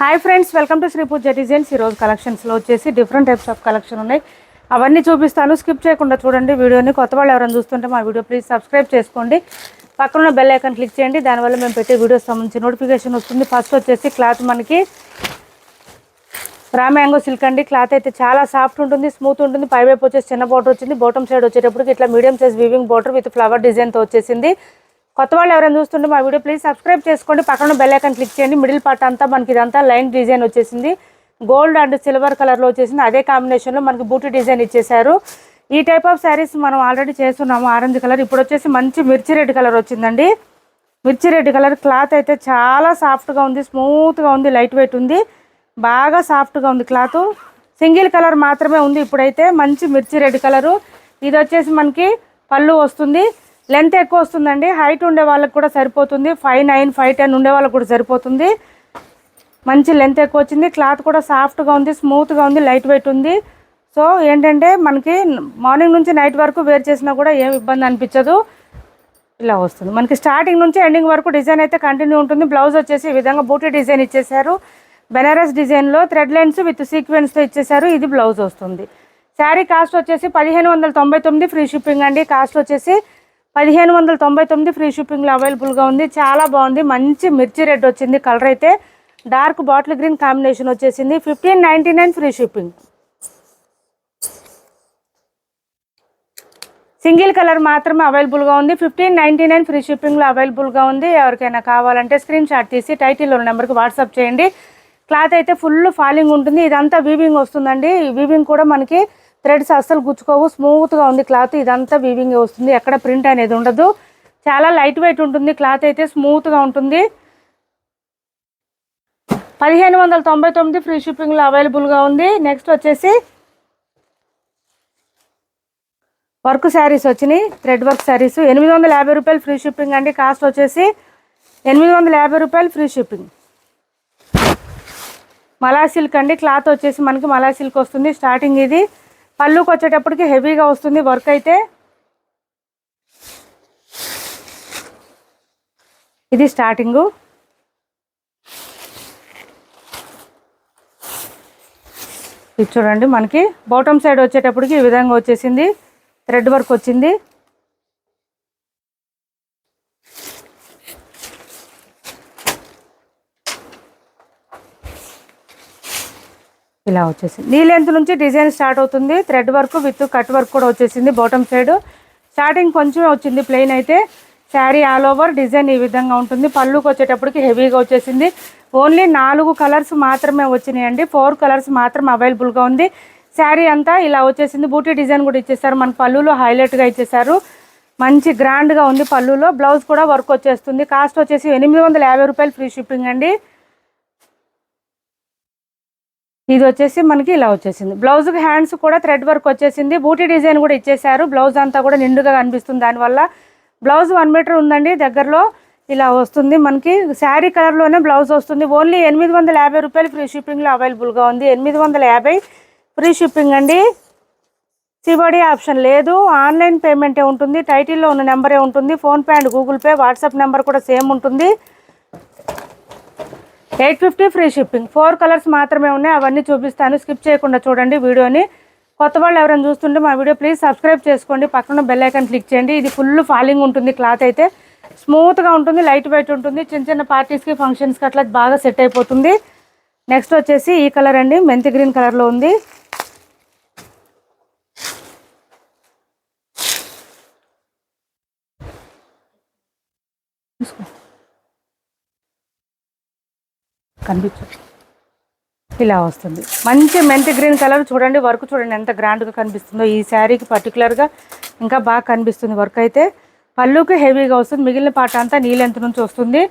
Hi friends, welcome to Shri Pooja designs. ఈరోజు కలెక్షన్స్లో వచ్చేసి డిఫరెంట్ టైప్స్ ఆఫ్ కలెక్షన్ ఉన్నాయి. అవన్నీ చూపిస్తాను, స్కిప్ చేయకుండా చూడండి వీడియోని. కొత్త వాళ్ళు ఎవరైనా చూస్తుంటే మా వీడియో ప్లీజ్ సబ్స్క్రైబ్ చేసుకోండి. పక్కన బెల్ ఐకాన్ క్లిక్ చేయండి, దానివల్ల మేము పెట్టే వీడియోస్ సంబంధించి నోటిఫికేషన్ వస్తుంది. ఫస్ట్ వచ్చేసి క్లాత్ మనకి రా మ్యాంగో సిల్క్ అండి. క్లాత్ అయితే చాలా సాఫ్ట్ ఉంటుంది, స్మూత్ ఉంటుంది. పైవైపు వచ్చేసి చిన్న బోర్డర్ వచ్చింది, బాటమ్ సైడ్ వచ్చేటప్పటికి ఇట్లా medium size weaving border with flower డిజైన్తో వచ్చేసింది. కొత్త వాళ్ళు ఎవరైనా చూస్తుంటే మా వీడియో ప్లీజ్ సబ్స్క్రైబ్ చేసుకోండి, పక్కన బెల్ ఐకాన్ క్లిక్ చేయండి. మిడిల్ పార్ట్ అంతా మనకి ఇదంతా లైన్ డిజైన్ వచ్చేసింది, గోల్డ్ అండ్ సిల్వర్ కలర్లో వచ్చేసింది. అదే కాంబినేషన్లో మనకి బూటీ డిజైన్ ఇచ్చేసారు. ఈ టైప్ ఆఫ్ శారీస్ మనం ఆల్రెడీ చేస్తున్నాము, ఆరెంజ్ కలర్. ఇప్పుడు వచ్చేసి మంచి మిర్చి రెడ్ కలర్ వచ్చిందండి. మిర్చి రెడ్ కలర్ క్లాత్ అయితే చాలా సాఫ్ట్గా ఉంది, స్మూత్గా ఉంది, లైట్ వెయిట్ ఉంది, బాగా సాఫ్ట్గా ఉంది క్లాత్. సింగిల్ కలర్ మాత్రమే ఉంది ఇప్పుడైతే, మంచి మిర్చి రెడ్ కలరు. ఇది వచ్చేసి మనకి పళ్ళు వస్తుంది, లెంత్ ఎక్కువ వస్తుందండి. హైట్ ఉండే వాళ్ళకి కూడా సరిపోతుంది, 5'9", 5'10" ఉండే వాళ్ళకి కూడా సరిపోతుంది. మంచి లెంత్ ఎక్కువ వచ్చింది, క్లాత్ కూడా సాఫ్ట్గా ఉంది, స్మూత్గా ఉంది, లైట్ వెయిట్ ఉంది. సో ఏంటంటే మనకి మార్నింగ్ నుంచి నైట్ వరకు వేర్ చేసినా కూడా ఏం ఇబ్బంది అనిపించదు. ఇలా వస్తుంది మనకి స్టార్టింగ్ నుంచి ఎండింగ్ వరకు డిజైన్ అయితే కంటిన్యూ ఉంటుంది. బ్లౌజ్ వచ్చేసి ఈ విధంగా బూటీ డిజైన్ ఇచ్చేసారు, బెనారస్ డిజైన్లో థ్రెడ్ లైన్స్ విత్ సీక్వెన్స్తో ఇచ్చేసారు. ఇది బ్లౌజ్ వస్తుంది. శారీ కాస్ట్ వచ్చేసి 1599 ఫ్రీ షిప్పింగ్ అండి. కాస్ట్ వచ్చేసి 1599 ఫ్రీ షిప్పింగ్లో అవైలబుల్గా ఉంది. చాలా బాగుంది, మంచి మిర్చి రెడ్ వచ్చింది. కలర్ అయితే డార్క్ బాటిల్ గ్రీన్ కాంబినేషన్ వచ్చేసింది. 1599 ఫ్రీ షిప్పింగ్. సింగిల్ కలర్ మాత్రమే అవైలబుల్గా ఉంది. 1599 ఫ్రీ షిప్పింగ్లో అవైలబుల్గా ఉంది. ఎవరికైనా కావాలంటే స్క్రీన్ షాట్ తీసి టైటిల్లో నెంబర్కి వాట్సాప్ చేయండి. క్లాత్ అయితే ఫుల్ ఫాలింగ్ ఉంటుంది. ఇదంతా వీవింగ్ వస్తుందండి. వీవింగ్ కూడా మనకి థ్రెడ్స్ అస్సలు గుచ్చుకోవు, స్మూత్గా ఉంది క్లాత్. ఇదంతా వీవింగ్ వస్తుంది, ఎక్కడ ప్రింట్ అనేది ఉండదు. చాలా లైట్ వెయిట్ ఉంటుంది, క్లాత్ అయితే స్మూత్గా ఉంటుంది. 1599 ఫ్రీ షిప్పింగ్లో అవైలబుల్గా ఉంది. నెక్స్ట్ వచ్చేసి వర్క్ శారీస్ వచ్చినాయి, థ్రెడ్ వర్క్ శారీస్. 850 రూపాయలు ఫ్రీ షిప్పింగ్ అండి. కాస్ట్ వచ్చేసి 850 రూపాయలు ఫ్రీ షిప్పింగ్. మలా సిల్క్ అండి. క్లాత్ వచ్చేసి మనకి మలా సిల్క్ వస్తుంది. స్టార్టింగ్ ఇది పళ్ళుకి వచ్చేటప్పటికి హెవీగా వస్తుంది వర్క్ అయితే. ఇది స్టార్టింగు. ఇది చూడండి, మనకి బాటమ్ సైడ్ వచ్చేటప్పటికి ఈ విధంగా వచ్చేసింది, థ్రెడ్ వర్క్ వచ్చింది. ఇలా వచ్చేసింది. నీ లెంత్ నుంచి డిజైన్ స్టార్ట్ అవుతుంది. Thread work with cut work కూడా వచ్చేసింది. బాటమ్ సైడ్ స్టార్టింగ్ కొంచెమే వచ్చింది ప్లెయిన్ అయితే. శారీ ఆల్ ఓవర్ డిజైన్ ఈ విధంగా ఉంటుంది. పళ్ళుకి వచ్చేటప్పటికి హెవీగా వచ్చేసింది. ఓన్లీ 4 కలర్స్ మాత్రమే వచ్చినాయండి, 4 కలర్స్ మాత్రం అవైలబుల్గా ఉంది. శారీ అంతా ఇలా వచ్చేసింది. బూటీ డిజైన్ కూడా ఇచ్చేసారు, మన పళ్ళులో హైలైట్గా ఇచ్చేసారు. మంచి గ్రాండ్గా ఉంది పళ్ళులో. బ్లౌజ్ కూడా వర్క్ వచ్చేస్తుంది. కాస్ట్ వచ్చేసి 850 రూపాయలు ఫ్రీ షిప్పింగ్ అండి. ఇది వచ్చేసి మనకి ఇలా వచ్చేసింది. బ్లౌజ్కి హ్యాండ్స్ కూడా థ్రెడ్ వర్క్ వచ్చేసింది, బూటీ డిజైన్ కూడా ఇచ్చేసారు. బ్లౌజ్ అంతా కూడా నిండుగా కనిపిస్తుంది. దానివల్ల బ్లౌజ్ 1 మీటర్ ఉందండి దగ్గరలో. ఇలా వస్తుంది మనకి. శారీ కలర్లోనే బ్లౌజ్ వస్తుంది. ఓన్లీ 850 రూపాయలు ఫ్రీ షిప్పింగ్లో అవైలబుల్గా ఉంది. 850 ఫ్రీ షిప్పింగ్ అండి. సిబడి ఆప్షన్ లేదు, ఆన్లైన్ పేమెంటే ఉంటుంది. టైటిల్లో ఉన్న నెంబరే ఉంటుంది. PhonePe and Google pay, WhatsApp number కూడా సేమ్ ఉంటుంది. 850 ఫ్రీ షిప్పింగ్. 4 కలర్స్ మాత్రమే ఉన్నాయి, అవన్నీ చూపిస్తాను, స్కిప్ చేయకుండా చూడండి వీడియోని. కొత్త వాళ్ళు ఎవరైనా చూస్తుంటే మా వీడియో ప్లీజ్ సబ్స్క్రైబ్ చేసుకోండి, పక్కన బెల్ ఐకాన్ క్లిక్ చేయండి. ఇది ఫుల్ ఫాలింగ్ ఉంటుంది, క్లాత్ అయితే స్మూత్గా ఉంటుంది, లైట్ వెయిట్ ఉంటుంది. చిన్న చిన్న పార్టీస్కి ఫంక్షన్స్కి అట్లా బాగా సెట్ అయిపోతుంది. నెక్స్ట్ వచ్చేసి ఈ కలర్ అండి, మెంతి గ్రీన్ కలర్లో ఉంది. కనిపించు, ఇలా వస్తుంది. మంచి మెంతి గ్రీన్ కలర్. చూడండి వర్క్ చూడండి ఎంత గ్రాండ్గా కనిపిస్తుందో. ఈ శారీకి పర్టికులర్గా ఇంకా బాగా కనిపిస్తుంది వర్క్ అయితే. పళ్ళుకి హెవీగా వస్తుంది, మిగిలిన పార్ట్ అంతా నీ లెంత్ నుంచి వస్తుంది.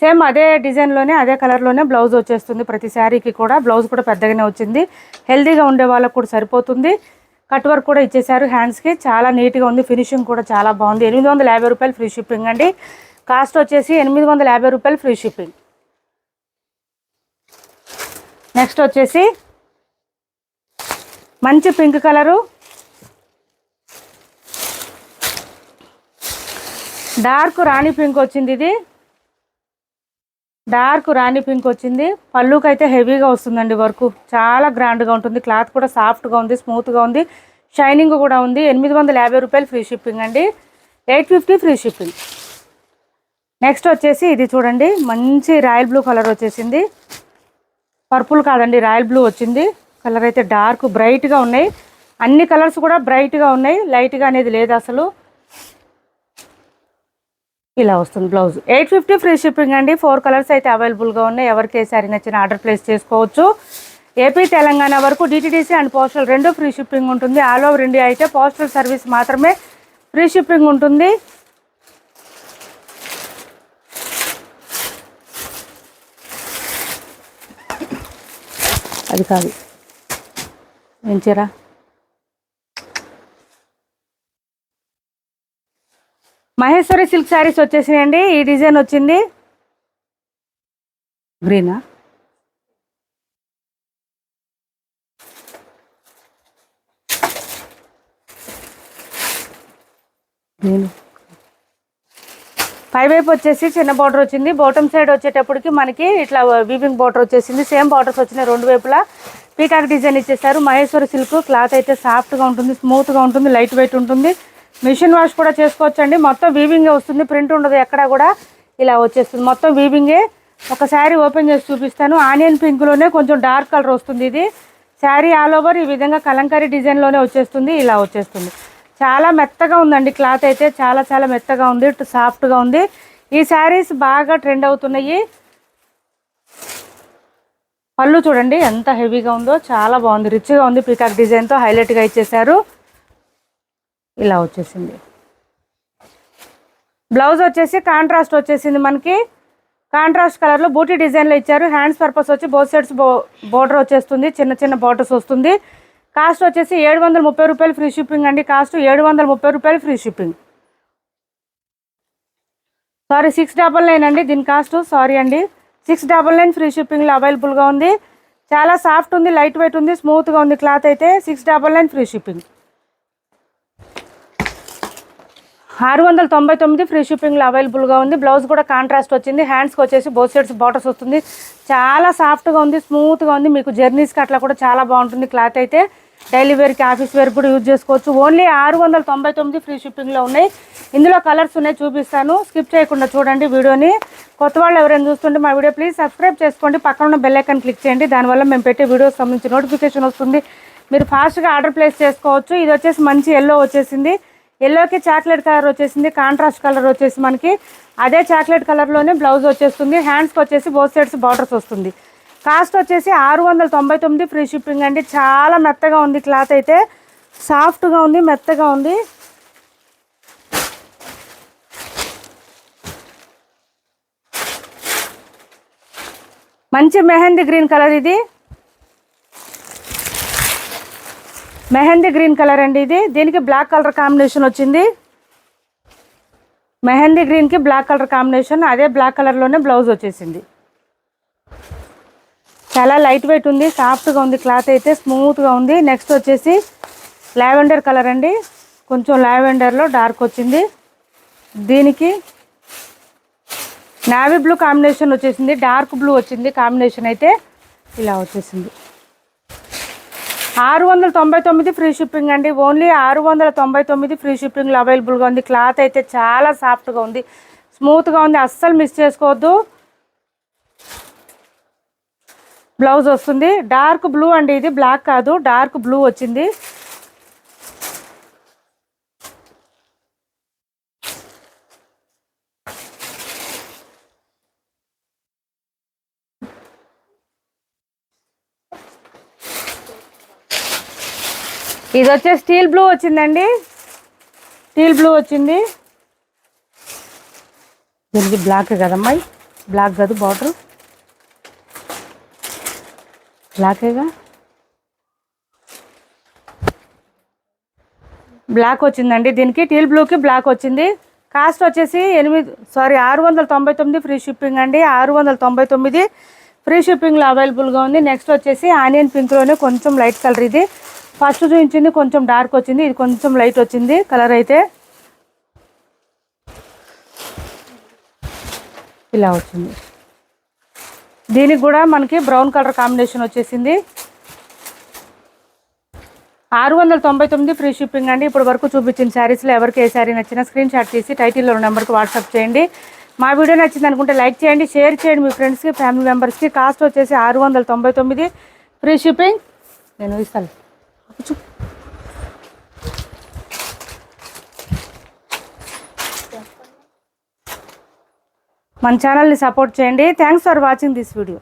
సేమ్ అదే డిజైన్లోనే అదే కలర్లోనే బ్లౌజ్ వచ్చేస్తుంది. ప్రతి శారీకి కూడా బ్లౌజ్ కూడా పెద్దగానే వచ్చింది. హెల్తీగా ఉండే వాళ్ళకు కూడా సరిపోతుంది. కట్ వర్క్ కూడా ఇచ్చేసారు హ్యాండ్స్కి, చాలా నీట్గా ఉంది. ఫినిషింగ్ కూడా చాలా బాగుంది. 850 రూపాయలు ఫ్రీ షిప్పింగ్ అండి. కాస్ట్ వచ్చేసి 850 రూపాయలు ఫ్రీ షిప్పింగ్. నెక్స్ట్ వచ్చేసి మంచి పింక్ కలరు, డార్క్ రాణి పింక్ వచ్చింది. ఇది డార్క్ రాణి పింక్ వచ్చింది. పళ్ళుకి అయితే హెవీగా వస్తుందండి వర్క్, చాలా గ్రాండ్గా ఉంటుంది. క్లాత్ కూడా సాఫ్ట్గా ఉంది, స్మూత్గా ఉంది, షైనింగ్ కూడా ఉంది. 850 రూపాయలు ఫ్రీ షిప్పింగ్ అండి, 850 ఫ్రీ షిప్పింగ్. నెక్స్ట్ వచ్చేసి ఇది చూడండి, మంచి రాయల్ బ్లూ కలర్ వచ్చేసింది. పర్పుల్ కాదండి, రాయల్ బ్లూ వచ్చింది. కలర్ అయితే డార్క్ బ్రైట్గా ఉన్నాయి, అన్ని కలర్స్ కూడా బ్రైట్గా ఉన్నాయి, లైట్గా అనేది లేదు అసలు. ఇలా వస్తుంది బ్లౌజ్, 850 ఫ్రీ షిప్పింగ్ అండి. 4 కలర్స్ అయితే అవైలబుల్గా ఉన్నాయి. ఎవరికి ఏ సారీ నచ్చిన ఆర్డర్ ప్లేస్ చేసుకోవచ్చు. ఏపీ తెలంగాణ వరకు DTDC and postal 2 free shipping ఉంటుంది. ఆల్ ఓవర్ ఇండియా అయితే పోస్టల్ సర్వీస్ మాత్రమే ఫ్రీ షిప్పింగ్ ఉంటుంది. అది కాదు ఎంచరా మహేశ్వరి సిల్క్ శారీస్ వచ్చేసినాయండి. ఈ డిజైన్ వచ్చింది, గ్రీనా గ్రీన్ పై వైపు వచ్చేసి చిన్న బార్డర్ వచ్చింది. బాటమ్ సైడ్ వచ్చేటప్పటికి మనకి ఇట్లా వీవింగ్ బార్డర్ వచ్చేసింది. సేమ్ బార్డర్స్ వచ్చినాయి, రెండు వైపులా పీకాక్ డిజైన్ ఇచ్చేసారు. మహేశ్వరి సిల్క్ క్లాత్ అయితే సాఫ్ట్గా ఉంటుంది, స్మూత్గా ఉంటుంది, లైట్ వెయిట్ ఉంటుంది. మిషన్ వాష్ కూడా చేసుకోవచ్చు అండి. మొత్తం వీవింగే వస్తుంది, ప్రింట్ ఉండదు ఎక్కడ కూడా. ఇలా వచ్చేస్తుంది మొత్తం వీవింగే. ఒక శారీ ఓపెన్ చేసి చూపిస్తాను. ఆనియన్ పింక్లోనే కొంచెం డార్క్ కలర్ వస్తుంది. ఇది శారీ ఆల్ ఓవర్ ఈ విధంగా కలంకారీ డిజైన్లోనే వచ్చేస్తుంది. ఇలా వచ్చేస్తుంది, చాలా మెత్తగా ఉందండి. క్లాత్ అయితే చాలా చాలా మెత్తగా ఉంది, సాఫ్ట్గా ఉంది. ఈ శారీస్ బాగా ట్రెండ్ అవుతున్నాయి. పళ్ళు చూడండి ఎంత హెవీగా ఉందో, చాలా బాగుంది, రిచ్గా ఉంది. పీకాక్ డిజైన్తో హైలైట్గా ఇచ్చేసారు. ఇలా వచ్చేసింది. బ్లౌజ్ వచ్చేసి కాంట్రాస్ట్ వచ్చేసింది, మనకి కాంట్రాస్ట్ కలర్లో బూటీ డిజైన్లో ఇచ్చారు. హ్యాండ్స్ పర్పస్ వచ్చి బోత్ సైడ్స్ బోర్డర్ వచ్చేస్తుంది, చిన్న చిన్న బోర్డర్స్ వస్తుంది. కాస్ట్ వచ్చేసి 730 రూపాయలు ఫ్రీ షిప్పింగ్ అండి. కాస్ట్ 730 రూపాయలు ఫ్రీ షిప్పింగ్. సారీ 699 అండి దీని కాస్ట్. సారీ అండి, 699 ఫ్రీ షిప్పింగ్లో అవైలబుల్గా ఉంది. చాలా సాఫ్ట్ ఉంది, లైట్ వెయిట్ ఉంది, స్మూత్గా ఉంది. క్లాత్ అయితే 699 ఫ్రీ షిప్పింగ్. 699 ఫ్రీ షిప్పింగ్లో అవైలబుల్గా ఉంది. బ్లౌజ్ కూడా కాంట్రాస్ట్ వచ్చింది. హ్యాండ్స్కి వచ్చేసి బోత్ సైడ్స్ బార్డర్స్ వస్తుంది. చాలా సాఫ్ట్గా ఉంది, స్మూత్గా ఉంది. మీకు జర్నీస్కి అట్లా కూడా చాలా బాగుంటుంది. క్లాత్ అయితే డైలీ వేర్కి, ఆఫీస్ వేర్ కూడా యూజ్ చేసుకోవచ్చు. ఓన్లీ 699 ఫ్రీ షిప్పింగ్లో ఉన్నాయి. ఇందులో కలర్స్ ఉన్నాయి, చూపిస్తాను. స్కిప్ చేయకుండా చూడండి వీడియోని. కొత్త వాళ్ళు ఎవరైనా చూస్తుంటే మా వీడియో ప్లీజ్ సబ్స్క్రైబ్ చేసుకోండి. పక్కన ఉన్న బెల్ ఐకాన్ క్లిక్ చేయండి, దానివల్ల మేము పెట్టే వీడియోస్ సంబంధించి నోటిఫికేషన్ వస్తుంది. మీరు ఫాస్ట్గా ఆర్డర్ ప్లేస్ చేసుకోవచ్చు. ఇది వచ్చేసి మంచి ఎల్లో వచ్చేసింది. ఎల్లోకి చాక్లెట్ కలర్ వచ్చేసింది. కాంట్రాస్ట్ కలర్ వచ్చేసి మనకి అదే చాక్లెట్ కలర్లోనే బ్లౌజ్ వచ్చేస్తుంది. హ్యాండ్స్కి వచ్చేసి బోత్ సైడ్స్ బార్డర్స్ వస్తుంది. కాస్ట్ వచ్చేసి 699 ఫ్రీ షిప్పింగ్ అండి. చాలా మెత్తగా ఉంది, క్లాత్ అయితే సాఫ్ట్గా ఉంది, మెత్తగా ఉంది. మంచి మెహందీ గ్రీన్ కలర్, ఇది మెహందీ గ్రీన్ కలర్ అండి. ఇది దీనికి బ్లాక్ కలర్ కాంబినేషన్ వచ్చింది. మెహందీ గ్రీన్కి బ్లాక్ కలర్ కాంబినేషన్, అదే బ్లాక్ కలర్లోనే బ్లౌజ్ వచ్చేసింది. చాలా లైట్ వెయిట్ ఉంది, సాఫ్ట్గా ఉంది. క్లాత్ అయితే స్మూత్గా ఉంది. నెక్స్ట్ వచ్చేసి లావెండర్ కలర్ అండి. కొంచెం లావెండర్లో డార్క్ వచ్చింది. దీనికి నావీ బ్లూ కాంబినేషన్ వచ్చేసింది, డార్క్ బ్లూ వచ్చింది కాంబినేషన్ అయితే. ఇలా వచ్చేసింది. 699 ఫ్రీ షిప్పింగ్ అండి. ఓన్లీ 699 ఫ్రీ షిప్పింగ్లో అవైలబుల్గా ఉంది. క్లాత్ అయితే చాలా సాఫ్ట్గా ఉంది, స్మూత్గా ఉంది, అస్సలు మిస్ చేసుకోవద్దు. బ్లౌజ్ వస్తుంది డార్క్ బ్లూ అండి. ఇది బ్లాక్ కాదు, డార్క్ బ్లూ వచ్చింది. ఇది వచ్చే స్టీల్ బ్లూ వచ్చిందండి, స్టీల్ బ్లూ వచ్చింది. దీనికి బ్లాక్ కదమ్మాయి, బ్లాక్ కాదు, బార్డర్ బ్లాకేగా, బ్లాక్ వచ్చిందండి. దీనికి టీల్ బ్లూకి బ్లాక్ వచ్చింది. కాస్ట్ వచ్చేసి 699 ఫ్రీ షిప్పింగ్ అండి. 699 ఫ్రీ షిప్పింగ్లో అవైలబుల్గా ఉంది. నెక్స్ట్ వచ్చేసి ఆనియన్ పింక్లోనే కొంచెం లైట్ కలర్. ఇది ఫస్ట్ చూపించింది కొంచెం డార్క్ వచ్చింది, ఇది కొంచెం లైట్ వచ్చింది కలర్ అయితే. ఇలా వచ్చింది. దీనికి కూడా మనకి బ్రౌన్ కలర్ కాంబినేషన్ వచ్చేసింది. 699 ఫ్రీ షిప్పింగ్ అండి. ఇప్పుడు వరకు చూపించిన శారీస్లో ఎవరికి ఏ శారీ నచ్చినా స్క్రీన్ షాట్ తీసి టైటిల్లో ఉన్న నెంబర్కి వాట్సాప్ చేయండి. మా వీడియో నచ్చింది అనుకుంటే లైక్ చేయండి, షేర్ చేయండి మీ ఫ్రెండ్స్కి, ఫ్యామిలీ మెంబర్స్కి. కాస్ట్ వచ్చేసి 699 ఫ్రీ షిప్పింగ్. నేను ఇస్తాను. మన ఛానల్ని సపోర్ట్ చేయండి. Thanks for watching this video.